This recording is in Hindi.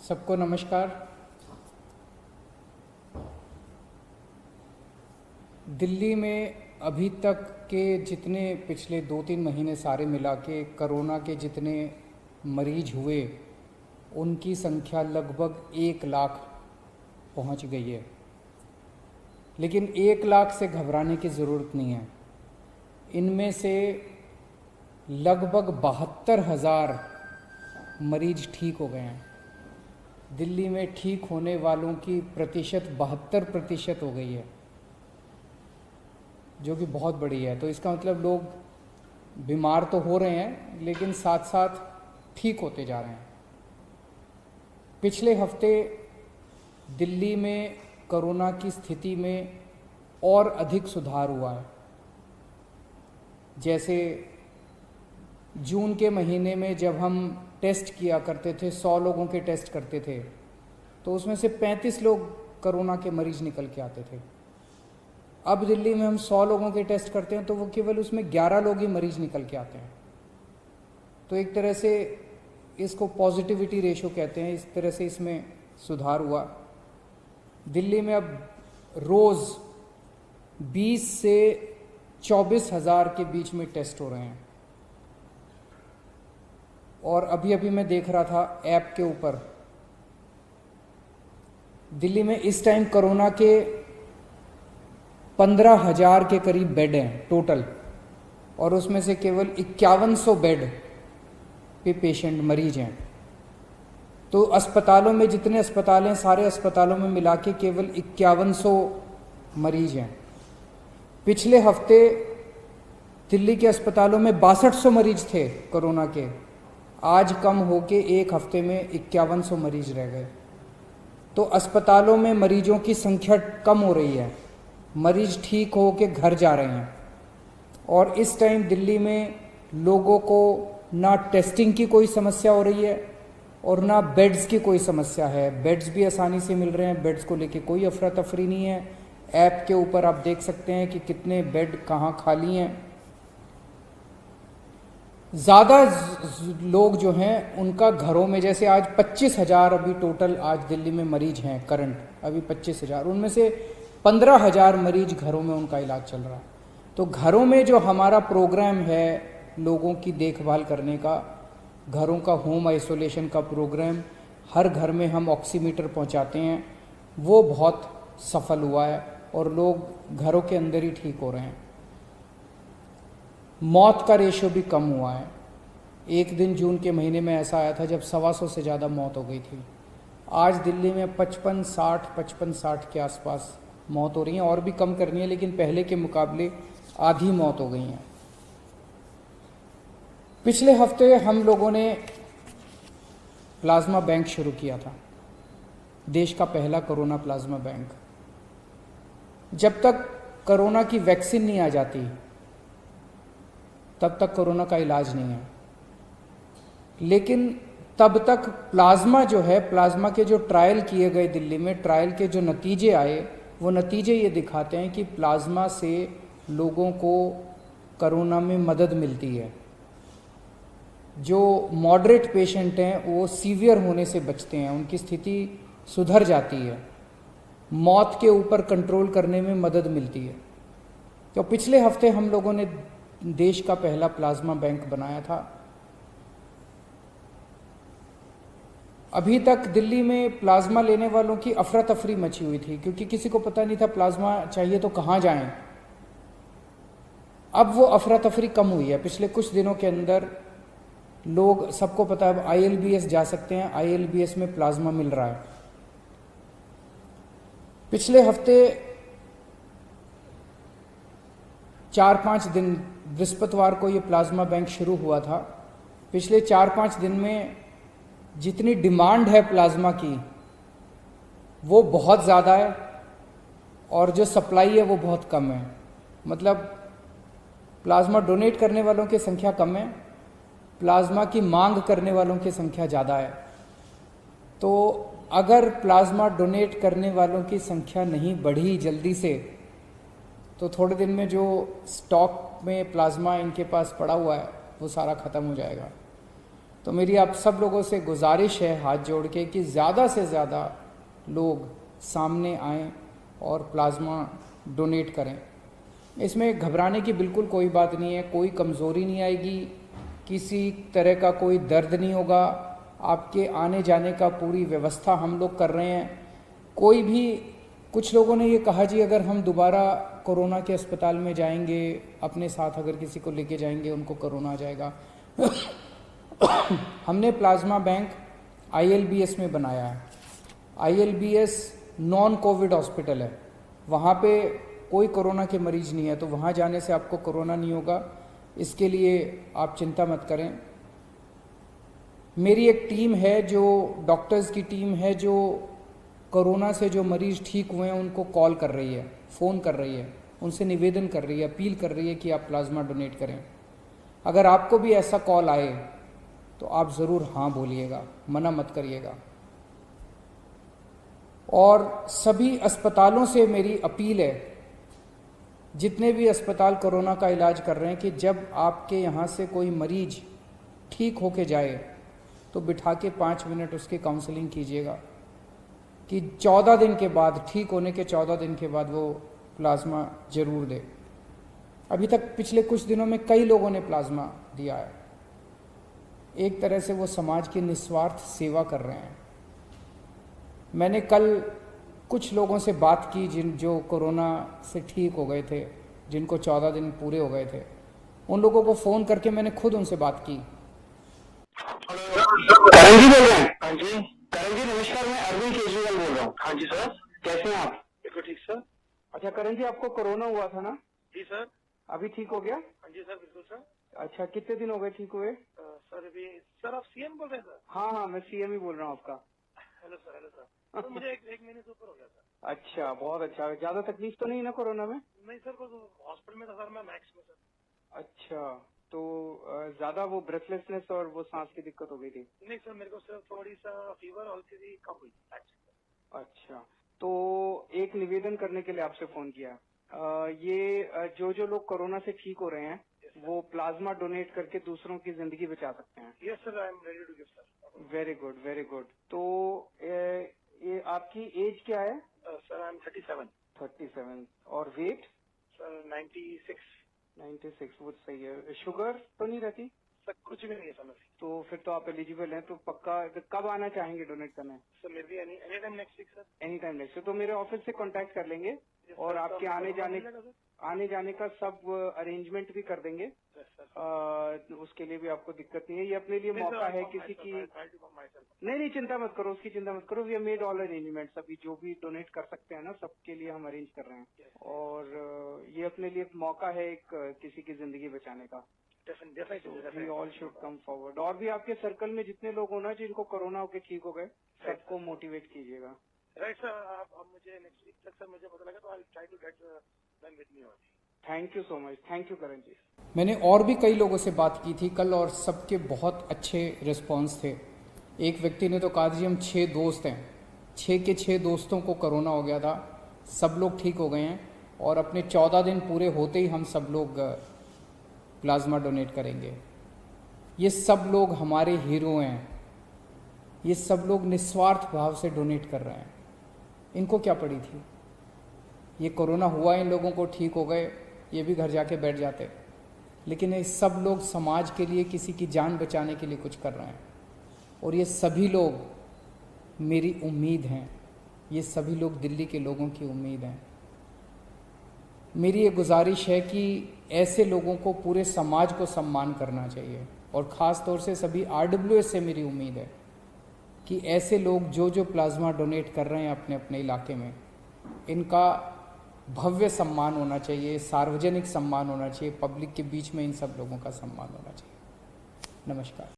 सबको नमस्कार। दिल्ली में अभी तक के जितने पिछले 2-3 महीने सारे मिला के कोरोना के जितने मरीज हुए उनकी संख्या लगभग 1 लाख पहुंच गई है। लेकिन 1 लाख से घबराने की ज़रूरत नहीं है। इनमें से लगभग 72,000 मरीज ठीक हो गए हैं। दिल्ली में ठीक होने वालों की प्रतिशत 72% हो गई है, जो कि बहुत बड़ी है। तो इसका मतलब लोग बीमार तो हो रहे हैं लेकिन साथ साथ ठीक होते जा रहे हैं। पिछले हफ्ते दिल्ली में कोरोना की स्थिति में और अधिक सुधार हुआ है। जैसे जून के महीने में जब हम टेस्ट किया करते थे, 100 लोगों के टेस्ट करते थे, तो उसमें से 35 लोग कोरोना के मरीज निकल के आते थे। अब दिल्ली में हम 100 लोगों के टेस्ट करते हैं तो वो केवल उसमें 11 लोग ही मरीज निकल के आते हैं। तो एक तरह से इसको पॉजिटिविटी रेशो कहते हैं। इस तरह से इसमें सुधार हुआ। दिल्ली में अब रोज़ 20 से 24,000 के बीच में टेस्ट हो रहे हैं। और अभी अभी मैं देख रहा था ऐप के ऊपर, दिल्ली में इस टाइम कोरोना के 15,000 के करीब बेड हैं टोटल, और उसमें से केवल 5100 बेड पे पेशेंट मरीज हैं। तो अस्पतालों में जितने अस्पताल हैं, सारे अस्पतालों में मिला के केवल 5100 मरीज हैं। पिछले हफ्ते दिल्ली के अस्पतालों में 6200 मरीज थे कोरोना के। आज कम होके एक हफ्ते में 5100 मरीज रह गए। तो अस्पतालों में मरीजों की संख्या कम हो रही है, मरीज ठीक हो के घर जा रहे हैं। और इस टाइम दिल्ली में लोगों को ना टेस्टिंग की कोई समस्या हो रही है और ना बेड्स की कोई समस्या है। बेड्स भी आसानी से मिल रहे हैं, बेड्स को लेके कोई अफरा तफरी नहीं है। ऐप के ऊपर आप देख सकते हैं कि कितने बेड कहाँ खाली हैं। ज़्यादा लोग जो हैं उनका घरों में, जैसे आज 25,000 अभी टोटल आज दिल्ली में मरीज हैं करंट, अभी 25,000, उनमें से 15,000 मरीज घरों में उनका इलाज चल रहा है। तो घरों में जो हमारा प्रोग्राम है लोगों की देखभाल करने का, घरों का होम आइसोलेशन का प्रोग्राम, हर घर में हम ऑक्सीमीटर पहुंचाते हैं, वो बहुत सफल हुआ है और लोग घरों के अंदर ही ठीक हो रहे हैं। मौत का रेशियो भी कम हुआ है। एक दिन जून के महीने में ऐसा आया था जब 125 से ज़्यादा मौत हो गई थी। आज दिल्ली में 55-60 के आसपास मौत हो रही हैं। और भी कम करनी है, लेकिन पहले के मुकाबले आधी मौत हो गई हैं। पिछले हफ्ते हम लोगों ने प्लाज्मा बैंक शुरू किया था, देश का पहला कोरोना प्लाज्मा बैंक। जब तक कोरोना की वैक्सीन नहीं आ जाती तब तक कोरोना का इलाज नहीं है। लेकिन तब तक प्लाज्मा जो है, प्लाज्मा के जो ट्रायल किए गए दिल्ली में, ट्रायल के जो नतीजे आए, वो नतीजे ये दिखाते हैं कि प्लाज्मा से लोगों को कोरोना में मदद मिलती है। जो मॉडरेट पेशेंट हैं वो सीवियर होने से बचते हैं, उनकी स्थिति सुधर जाती है, मौत के ऊपर कंट्रोल करने में मदद मिलती है। तो पिछले हफ्ते हम लोगों ने देश का पहला प्लाज्मा बैंक बनाया था। अभी तक दिल्ली में प्लाज्मा लेने वालों की अफरा तफरी मची हुई थी, क्योंकि किसी को पता नहीं था प्लाज्मा चाहिए तो कहाँ जाएं। अब वो अफरा तफरी कम हुई है। पिछले कुछ दिनों के अंदर लोग, सबको पता है, अब ILBS जा सकते हैं, ILBS में प्लाज्मा मिल रहा है। पिछले हफ्ते 4-5 दिन, बृहस्पतिवार को ये प्लाज्मा बैंक शुरू हुआ था। पिछले 4-5 दिन में जितनी डिमांड है प्लाज्मा की वो बहुत ज़्यादा है और जो सप्लाई है वो बहुत कम है। मतलब प्लाज्मा डोनेट करने वालों की संख्या कम है, प्लाज्मा की मांग करने वालों की संख्या ज़्यादा है। तो अगर प्लाज्मा डोनेट करने वालों की संख्या नहीं बढ़ी जल्दी से, तो थोड़े दिन में जो स्टॉक में प्लाज्मा इनके पास पड़ा हुआ है वो सारा ख़त्म हो जाएगा। तो मेरी आप सब लोगों से गुजारिश है हाथ जोड़ के कि ज़्यादा से ज़्यादा लोग सामने आएं और प्लाज्मा डोनेट करें। इसमें घबराने की बिल्कुल कोई बात नहीं है, कोई कमज़ोरी नहीं आएगी, किसी तरह का कोई दर्द नहीं होगा। आपके आने जाने का पूरी व्यवस्था हम लोग कर रहे हैं। कोई भी, कुछ लोगों ने ये कहा जी अगर हम दोबारा कोरोना के अस्पताल में जाएंगे, अपने साथ अगर किसी को लेके जाएंगे उनको कोरोना आ जाएगा। हमने प्लाज्मा बैंक ILBS में बनाया है। ILBS नॉन कोविड हॉस्पिटल है, वहाँ पे कोई कोरोना के मरीज नहीं है, तो वहाँ जाने से आपको कोरोना नहीं होगा, इसके लिए आप चिंता मत करें। मेरी एक टीम है, जो डॉक्टर्स की टीम है, जो कोरोना से जो मरीज ठीक हुए हैं उनको कॉल कर रही है, फ़ोन कर रही है, उनसे निवेदन कर रही है, अपील कर रही है कि आप प्लाज्मा डोनेट करें। अगर आपको भी ऐसा कॉल आए तो आप ज़रूर हाँ बोलिएगा, मना मत करिएगा। और सभी अस्पतालों से मेरी अपील है, जितने भी अस्पताल कोरोना का इलाज कर रहे हैं, कि जब आपके यहाँ से कोई मरीज ठीक होके जाए तो बिठा के 5 मिनट उसकी काउंसलिंग कीजिएगा कि 14 दिन के बाद, ठीक होने के 14 दिन के बाद वो प्लाज्मा जरूर दे। अभी तक पिछले कुछ दिनों में कई लोगों ने प्लाज्मा दिया है। एक तरह से वो समाज की निस्वार्थ सेवा कर रहे हैं। मैंने कल कुछ लोगों से बात की जो कोरोना से ठीक हो गए थे, जिनको 14 दिन पूरे हो गए थे, उन लोगों को फ़ोन करके मैंने खुद उनसे बात की। करण जी बोल रहे हैं? हाँ जी। करण जी नमस्कार, मैं अरविंद केजरीवाल बोल रहा हूँ। हाँ जी सर, कैसे हैं आप? बिल्कुल ठीक सर। अच्छा करण जी, आपको कोरोना हुआ था ना? जी सर। अभी ठीक हो गया? हाँ जी सर, बिल्कुल सर। अच्छा, कितने दिन हो गए ठीक हुए? सर अभी सर आप CM बोल रहे हैं सर? हाँ हाँ, मैं CM ही बोल रहा हूँ आपका। Hello sir, hello sir. तो मुझे एक महीने से ऊपर हो गया सर। अच्छा, बहुत अच्छा। ज्यादा तकलीफ तो नहीं ना कोरोना में? नहीं सर, वो हॉस्पिटल में था सर, मैं मैक्स में सर। अच्छा, तो ज्यादा वो ब्रेथलेसनेस और वो सांस की दिक्कत हो गई थी? नहीं सर, मेरे को सिर्फ थोड़ी सा फीवर और हल्की सी कफ हुई थी। अच्छा, तो एक निवेदन करने के लिए आपसे फोन किया। ये जो लोग कोरोना से ठीक हो रहे हैं वो प्लाज्मा डोनेट करके दूसरों की जिंदगी बचा सकते हैं। Yes sir, I am ready to give sir. Very good, very good. तो ये आपकी एज क्या है? Sir I am 37। 37। और वेट? सर 96। 96, वो सही है। शुगर तो नहीं रहती? सर कुछ भी नहीं है सर। तो फिर तो आप एलिजिबल हैं। तो पक्का कब आना चाहेंगे डोनेट करने? सर मेरे भी any time next week sir. Any time next. तो मेरे ऑफिस से कांटेक्ट कर लेंगे और आपके आने जाने का सब अरेंजमेंट भी कर देंगे। उसके लिए भी आपको दिक्कत नहीं है। ये अपने लिए मौका है किसी की। नहीं, चिंता मत करो, उसकी चिंता मत करो। We have made all arrangements. अभी जो भी डोनेट कर सकते हैं ना, सबके लिए हम अरेंज कर रहे हैं। और ये अपने लिए मौका है एक किसी की जिंदगी बचाने का। We all should come forward. और भी आपके सर्कल में जितने लोग हो ना जिनको कोरोना होके ठीक हो गए, सबको मोटिवेट कीजिएगा। Right sir. आप मुझे नेक्स्ट वीक तक सर मुझे पता लगा तो I try to get them with me. Thank you so much. Thank you Karan ji. मैंने और भी कई लोगों से बात की थी कल और सबके बहुत अच्छे रिस्पांस थे। एक व्यक्ति ने तो कहा जी हम 6 दोस्त हैं, 6 के 6 दोस्तों को कोरोना हो गया था, सब लोग ठीक हो गए हैं और अपने 14 दिन पूरे होते ही हम सब लोग प्लाज्मा डोनेट करेंगे। ये सब लोग हमारे हीरो हैं। ये सब लोग निस्वार्थ भाव से डोनेट कर रहे हैं। इनको क्या पड़ी थी? ये कोरोना हुआ, इन लोगों को ठीक हो गए, ये भी घर जाके बैठ जाते। लेकिन ये सब लोग समाज के लिए, किसी की जान बचाने के लिए कुछ कर रहे हैं। और ये सभी लोग मेरी उम्मीद हैं, ये सभी लोग दिल्ली के लोगों की उम्मीद हैं। मेरी ये गुजारिश है कि ऐसे लोगों को पूरे समाज को सम्मान करना चाहिए। और ख़ास तौर से सभी RWS से मेरी उम्मीद है कि ऐसे लोग जो प्लाज्मा डोनेट कर रहे हैं अपने अपने इलाके में, इनका भव्य सम्मान होना चाहिए, सार्वजनिक सम्मान होना चाहिए, पब्लिक के बीच में इन सब लोगों का सम्मान होना चाहिए। नमस्कार।